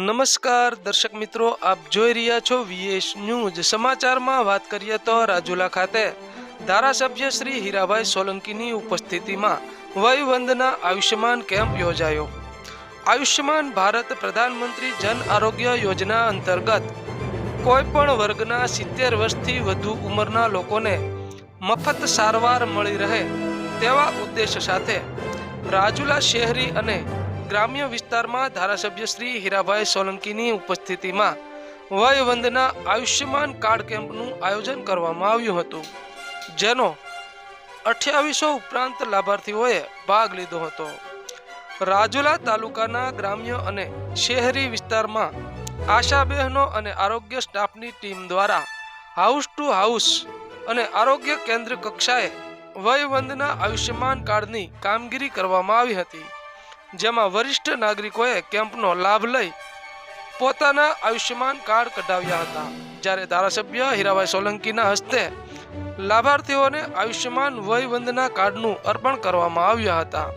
નમસ્કાર દર્શક મિત્રો, આપ જોઈ રહ્યા છો વીએસ ન્યૂઝ. સમાચારમાં વાત કરીએ તો રાજુલા ખાતે ધારાસભ્ય શ્રી હીરાભાઈ સોલંકીની ઉપસ્થિતિમાં વયવંદના આયુષ્યમાન કેમ્પ યોજાયો. આયુષ્યમાન ભારત પ્રધાનમંત્રી જન આરોગ્ય યોજના અંતર્ગત કોઈપણ વર્ગના 70 વર્ષથી વધુ ઉંમરના લોકોને મફત સારવાર મળી રહે તેવા ઉદ્દેશ સાથે રાજુલા શહેરી અને ગ્રામ્ય વિસ્તારમાં ધારાસભ્ય શ્રી હીરાભાઈ સોલંકીની ઉપસ્થિતિમાં વયવંદના આયુષ્યમાન કાર્ડ કેમ્પનું આયોજન કરવામાં આવ્યું હતું, જેનો 2800 ઉપરાંત લાભાર્થીઓએ ભાગ લીધો હતો. રાજુલા તાલુકાના ગ્રામ્ય અને શહેરી વિસ્તારમાં આશા બહેનો અને આરોગ્ય સ્ટાફની ટીમ દ્વારા હાઉસ ટુ હાઉસ અને આરોગ્ય કેન્દ્ર કક્ષાએ વયવંદના આયુષ્યમાન કાર્ડની કામગીરી કરવામાં આવી હતી, જેમાં વરિષ્ઠ નાગરિકોએ કેમ્પનો લાભ લઈ પોતાના આયુષ્યમાન કાર્ડ કઢાવ્યા હતા. જ્યારે ધારાસભ્ય હીરાભાઈ સોલંકીના હસ્તે લાભાર્થીઓને આયુષ્યમાન વયવંદના કાર્ડનું અર્પણ કરવામાં આવ્યા હતા.